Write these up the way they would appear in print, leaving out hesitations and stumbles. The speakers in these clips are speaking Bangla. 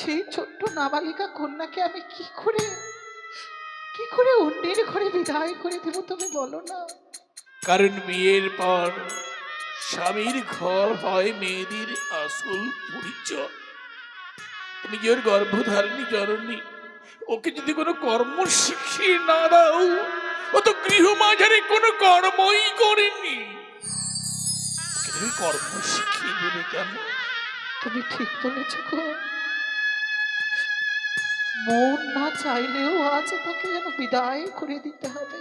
সেই ছোট্ট নাবালিকা কন্যাকে আমি কি করে অন্যের ঘরে বিদায় করে দেব তুমি বলো না। কারণ বিয়ের পর স্বামীর ঘর হয় মেয়েদের আসল পরিচয়। তুমি যে ওর গর্ভধারিণী জননী, ওকে যদি কোনো কর্ম শিখিয়ে না দাও, ও তো গৃহমাঝারে কোনো কর্মই করেনি, ওকে তুমি কর্ম শিখিয়ে দেবে কেন? তুমি ঠিক বলেছ গো। মন না চাইলেও আজ তাকে যেন বিদায় করে দিতে হবে।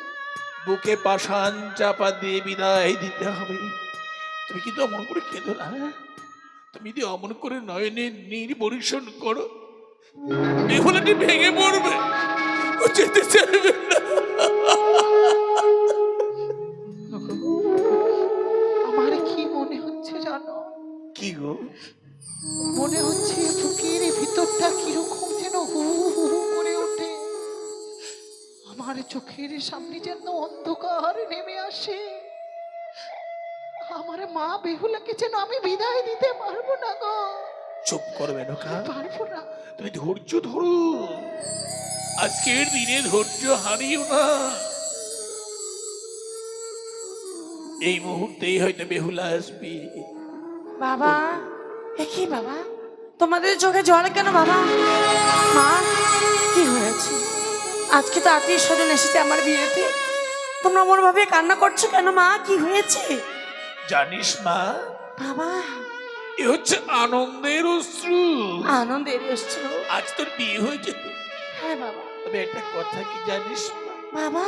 বুকে পাষাণ চাপা দিয়ে বিদায় দিতে হবে। তুমি কিন্তু অমন করে কেঁদো না, হ্যাঁ? তুমি যদি অমন করে নয়নে নীর বরিশন করো, বেহুলাটি ভেঙে পড়বে, ও যেতে চাইবে না। আমার কি মনে হচ্ছে জানো? কি গো? মনে হচ্ছে বুকের ভিতরটা কিরকম যেন হু হু হু করে ওঠে। আমার চোখের সামনে যেন অন্ধকার নেমে আসে। আমার মা বেহুলাকে যেন আমি বিদায় দিতে পারবো না গো। চুপ করবে না, পারবো না। তুমি ধৈর্য ধরো, আজকের দিনে ধৈর্য হারিও না। এই মুহূর্তেই হয়তো বেহুলা আসবে। বাবা, কি বাবা, তোমাদের চোখে জল কেন বাবা? মা, কি হয়েছে? আজকে তো আত্মীয় স্বজন এসেছে আমার বিয়েতে, তোমরা মন ভাবে কান্না করছো কেন মা? কি হয়েছে? জানিস মা, বাবা, এ হচ্ছে আনন্দের অশ্রু। আনন্দের এসছো? আজ তোর বিয়ে হয়েছে তো। হ্যাঁ বাবা। তবে একটা কথা কি জানিস মা, বাবা,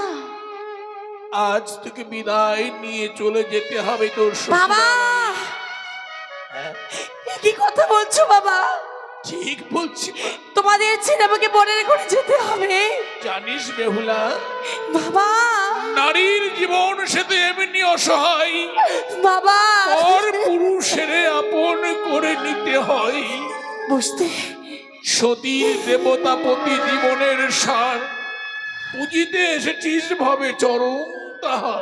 আজ তোকে বিদায় নিয়ে চলে যেতে হবে তোর বাবা, শ্বশুরালয়ে। হ্যাঁ, কি কথা বলছো বাবা? ঠিক বলছি মা। তোমাদের ছেলে আমাকে বনের ঘরে যেতে হবে? জানিস বেহুলা, বাবা, নারীর জীবন সে তো এমনি অসহায়, বাবা, পর পুরুষের আপন করে নিতে হয়। বুঝতে সতীর দেবতাপতি জীবনের সার পুজিতে এসেছিস ভাবে চরম তাহা।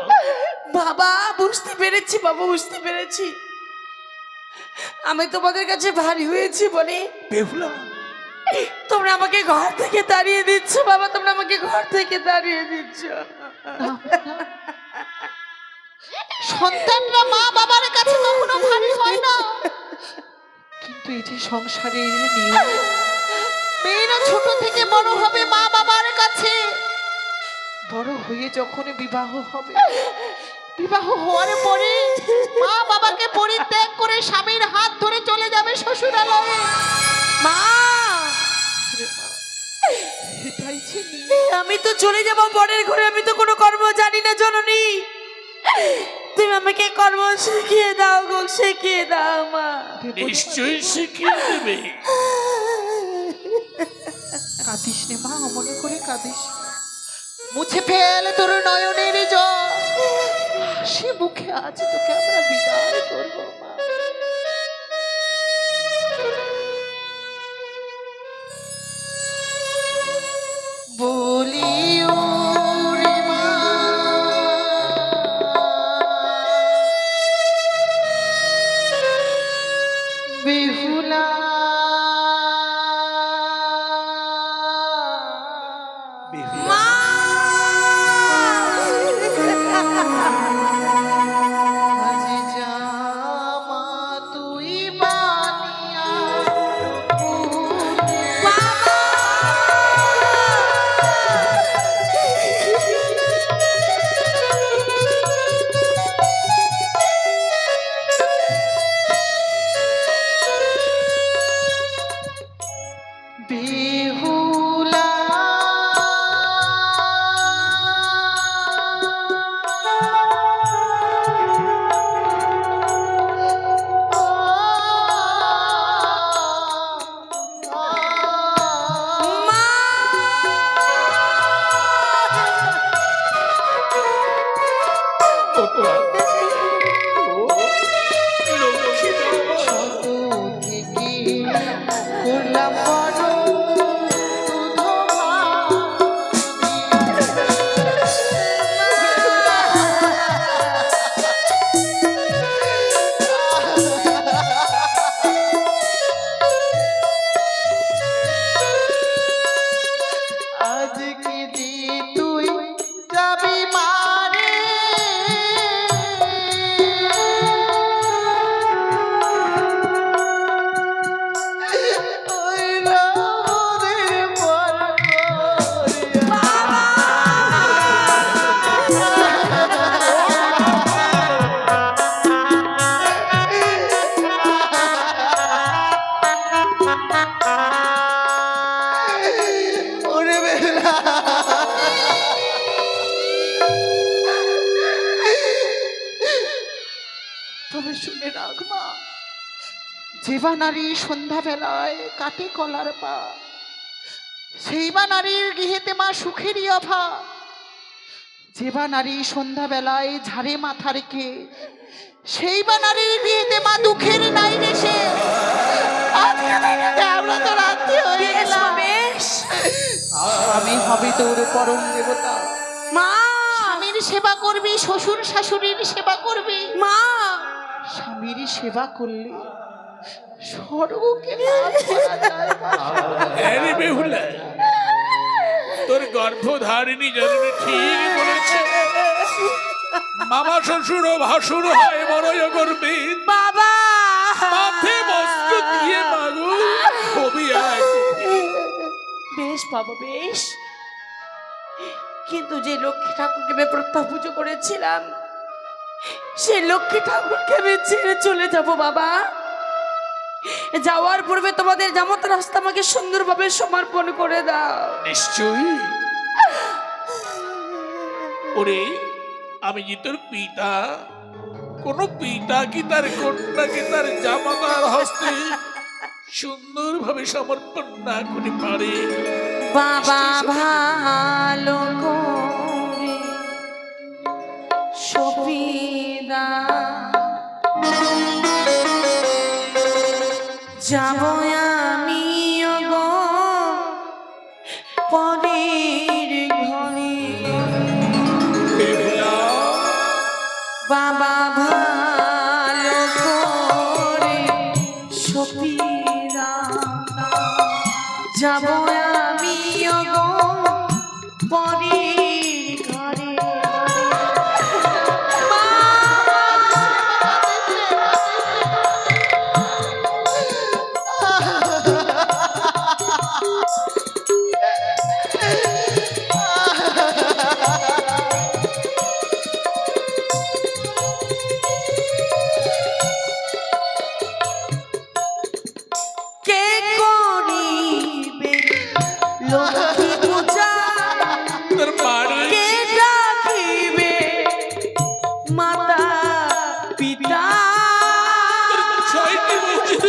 বাবা, বুঝতে পেরেছি বাবা, বুঝতে পেরেছি। আমি তোমাদের কাছে ভারী হয়েছি বলে বেহুলা, তোমরা আমাকে ঘর থেকে তাড়িয়ে দিচ্ছ বাবা, তোমরা আমাকে ঘর থেকে তাড়িয়ে দিচ্ছ। সন্তানরা মা বাবার কাছে কখনো ভারী হয় না, কিন্তু এই যে সংসারের নিয়ম, মেয়েরা ছোট থেকে বড় হবে মা বাবার কাছে। বড় হয়ে যখন বিবাহ হবে, বিবাহ হওয়ার পরে মা বাবাকে পরিত্যাগ করে স্বামীর হাত ধরে চলে যাবে শ্বশুরালয়ে। মা, এটাই ছিল। আমি তো চলে যাব বনের ঘরে, আমি তো কোনো কর্ম জানি না জননী, তুমি আমাকে কর্ম শিখিয়ে দাও গো, শিখিয়ে দাও মা। নিশ্চয়ই শিখিয়ে দেবে। কাঁদিস নে মা, মনে করে কাঁদিস না। মুছে ফেলে তোর নয়নের জল, সে মুখে আজ তোকে আমরা বিদায় করবো মা। বলিও রে মা, বেহুলা বেহুলা, আজ জামা তুই বানিয়া ফুলে। বেহুলা করলাম বড় যে বা নারী সন্ধ্যাবেলায় কাটে কলার পা, সেই বা নারীর গৃহেতে মা সুখেরই অভাব। যে বা নারী সন্ধ্যাবেলায় ঝাড়ে মাথা রেখে, সেই বা নারীর গৃহেতে মা দুঃখের নাই রেসে। আমরা তো রাত্রি হয়ে বেশ মা, গেলাম। বেশ। স্বামী হবে তোর পরম দেবতা। মা, স্বামীর সেবা করবি, শ্বশুর শাশুড়ির সেবা করবি। মা, স্বামীর সেবা করলে স্বর্গকে লাভ করা যায় মা। হ্যাঁ রে বেহুলা, তোর গর্ভধারিণী জননী ঠিক বলেছে। মামা শ্বশুর ও ভাসুর হয় বড়ই গর্বিত। বাবা। মাথে বস্ত্র দিয়ে মাগো ছবি আঁক। বেশ বাবা, বেশ। কিন্তু যে লক্ষ্মী ঠাকুরকে আমি প্রত্যহ পুজো করেছিলাম, সেই লক্ষ্মী ঠাকুরকে আমি ছেড়ে চলে যাব বাবা। যাওয়ার পূর্বে তোমাদের যামত রাস্তা আমাকে সুন্দরভাবে সমর্পণ করে দাও। নিশ্চয়ই। ওরে, আমি যে তোর পিতা, কোন পিতা কি তার কন্যাকে তার জামাতার হস্তে সুন্দরভাবে সমর্পণ না করে পারে? বাবা ভালো করে সুবিধা যাব আমি গো পরের ঘরে। বেহুলা, বাবা ভালো করে সুবিধা যাব আমি গো পরের ঘরে। কে করিবে লক্ষ্মী পূজা, তোর বাড়ি কে ডাকিবে মাতা পিতা। ছয়টি মসজিদ।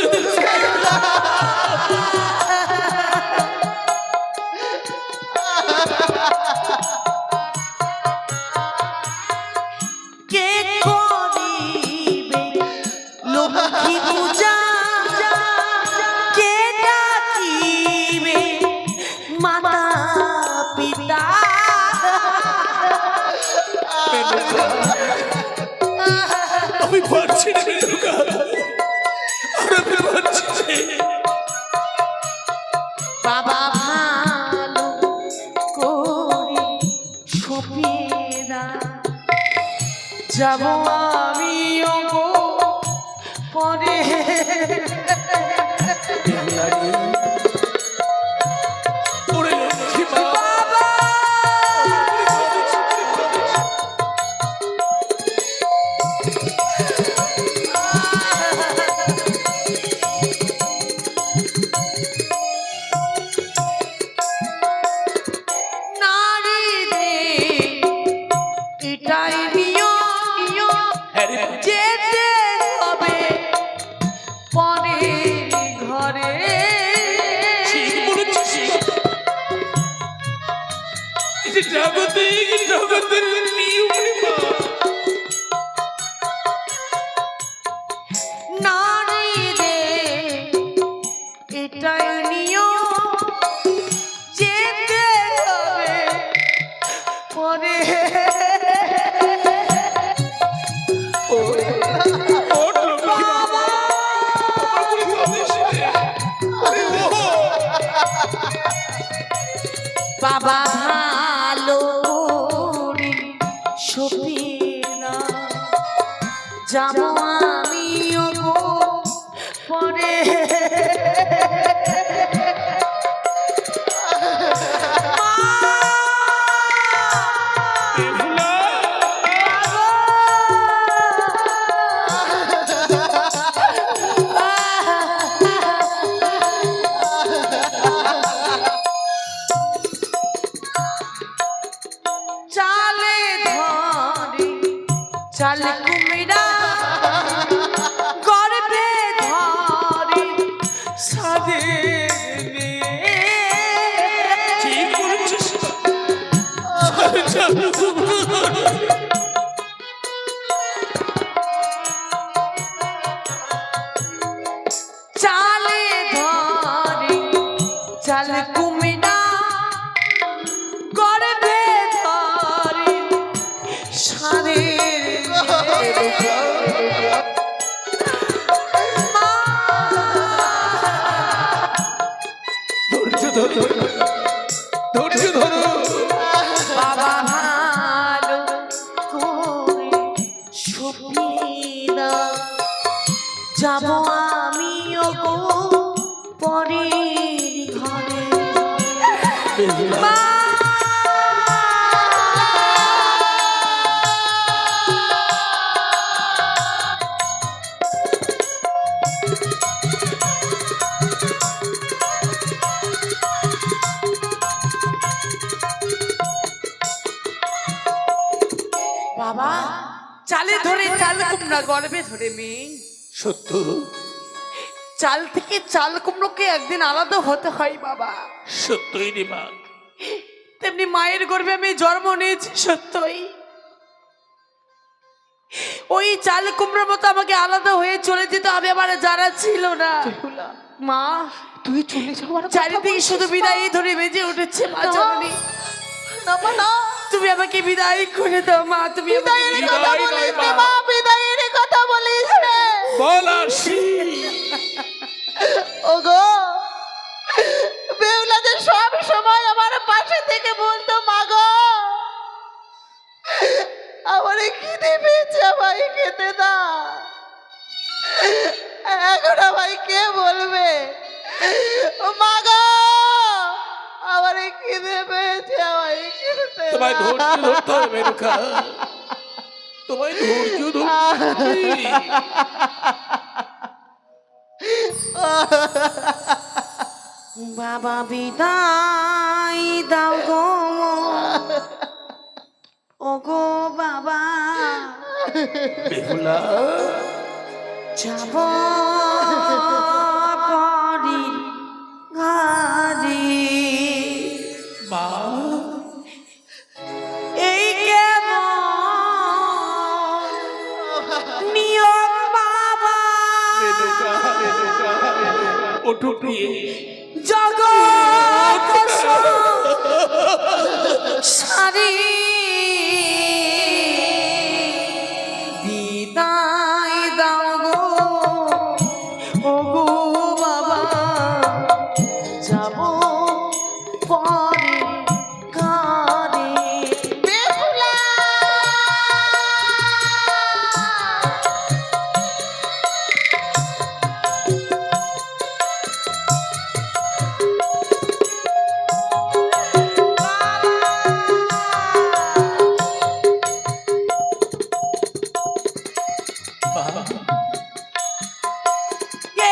কে করিবে লক্ষ্মী পূজা, কে ডাকিবে মাতা পিতা। আমি পারছি না বেহুলা, আর আমি পারছি না। বাবা ভালো করে সুবিধা যাব আমি গো পরে। ওরে লক্ষ্মী মা, নারীদের এটাই নিয়ম, হ্যাঁ রে, যেতে হবে পরের ঘরে। ঠিক বলেছিস। এই যে জগতের নিয়ম রে মা। নারীদের এটাই নিয়ম, যেতে হবে পরে। ওঠ লক্ষ্মী মা, আমার বলে কাঁদিস রে। ওরে ও, বাবা ভালো করে সুবিধা যাব আমি গো পরে। বেহুলা, চালে ধরে চাল কুমিরা, গর্বে ধরে ধরো ধৈর্য ধরো। বাবা ভালো করে সুবিধা যাব আমিও গো পরের ঘরে। মা বাবা চালে ধরে চাল কুমড়া গর্বে ধরে মেয়ে, সত্য চাল থেকে চাল কুমড়োকে একদিন আলাদা হতে হয় বাবা। সত্যই রে মা। তেমনি মায়ের গর্ভে আমি জন্ম নিয়েছি সত্যই, ওই চাল কুমড়োর মতো আমাকে আলাদা হয়ে চলে যেতে হবে আমার যারা ছিল না। বেহুলা, মা তুই চলে যাওয়ার কথা চারিদিকে বলছিস শুধু মা? বিদায় ধরে বেজে উঠেছে মা না। জননী। না মা, না। তুমি আমাকে বিদায় করে দাও মা, তুমি আমাকে বিদায়ের কথা বিদায় বলিস নয় রে মা। মা, বিদায়ের কথা বলিস রে। বল আসি। ওগো, বেহুলা যে সব সময় আমার পাশে থেকে বলতো মা গো, আমার খিদে পেয়েছে, আমায় খেতে দাও। এখন আমায় কে বলবে মা গো, আমার খিদে পেয়েছে, আমায় খেতে তোমায় দাও। ধৈর্য ধরতে হবে মেনকা, তোমায় ধৈর্য ধরতে হবে। বাবা বিদায় দাও গো, ও গো বাবা বেহুলা যাব পরি ঘরে। মা, এই কেমন নিয়ম বাবা, মেনকা মেনকা ওঠো প্রিয়ে। জগৎ সারি বিদায় দাও গো, ও গো বাবা যাব পরে ঘরে। বেহুলা,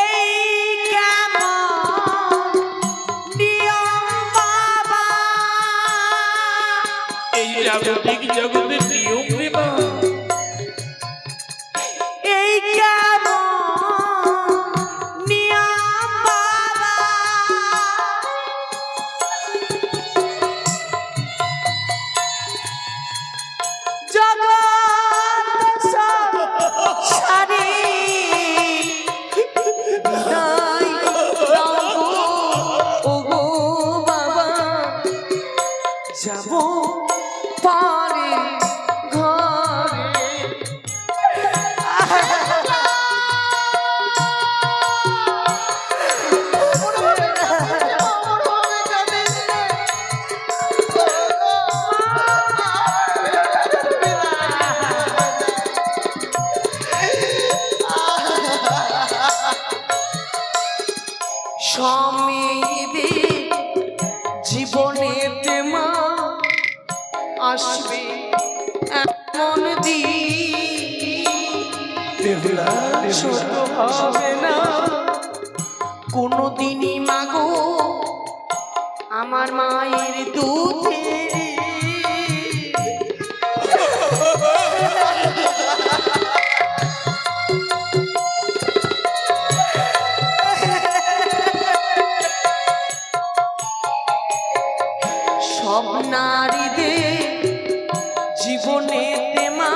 এই কেমন নিয়ম বাবা, এই জাগতিক জগতের নিয়ম রে মা। এই কেমন নিয়ম বাবা, জগৎ সব সারি বিদায় দাও গো, ও গো বাবা যাব পরে ঘরে। সমেদের জীবনে মা আসবে এমন দিন, বেহুলা ছোট হবে না কোনোদিনই মাগো আমার মায়ের দুধে। সব নারীদের জীবনে মা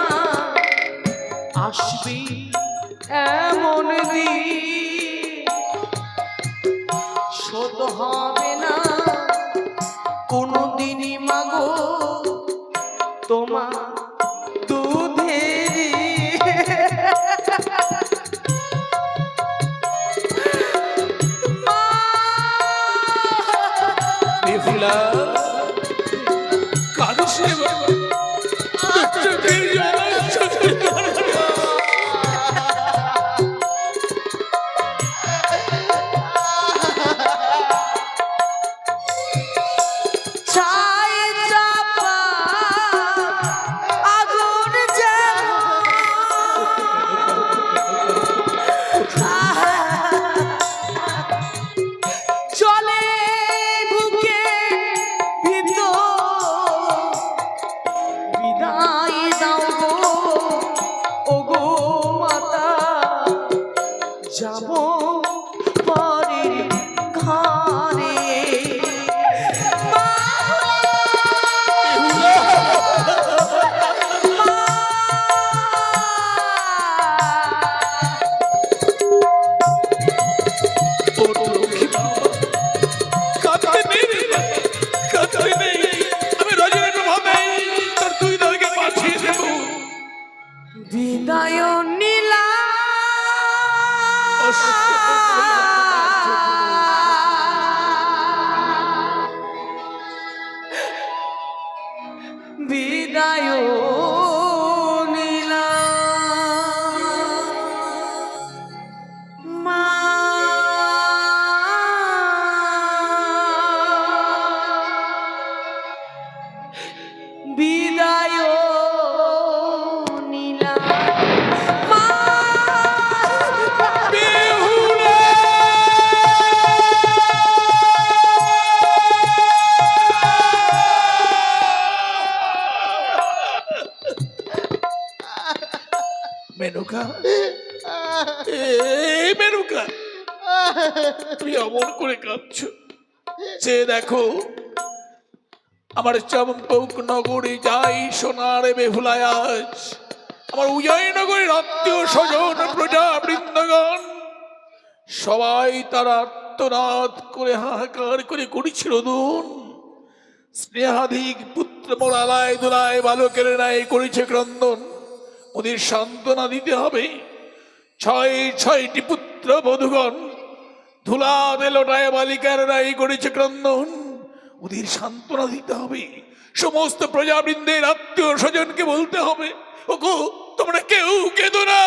আসবে এমন দিন, শোধ হবে না কোনোদিনই মাগো তোমার দুধের। মা মেনকা, মেনকা, তুমি অমন করে কাঁদছো। সে দেখো, আমার চম্পক নগরে যাই সোনার বেহুলায় আজ, আমার উদয়নগরের আত্মীয় স্বজন প্রজা বৃন্দগণ সবাই তারা আত্মনাদ করে হাহাকার করে করেছিল রোদন। স্নেহাধিক পুত্র মোড়ালায় দোলায় বালকের ন্যায় করেছে ক্রন্দন। ওদের সান্ত্বনা দিতে হবে। ছয়টি পুত্র বধূগণ ধুলা বেলোটায় বালিকার ন্যায় করেছে ক্রন্দন। ওদের সান্ত্বনা দিতে হবে। সমস্ত প্রজাবৃন্দের আত্মীয় স্বজনকে বলতে হবে, ওগো তোমরা কেউ কেঁদো না।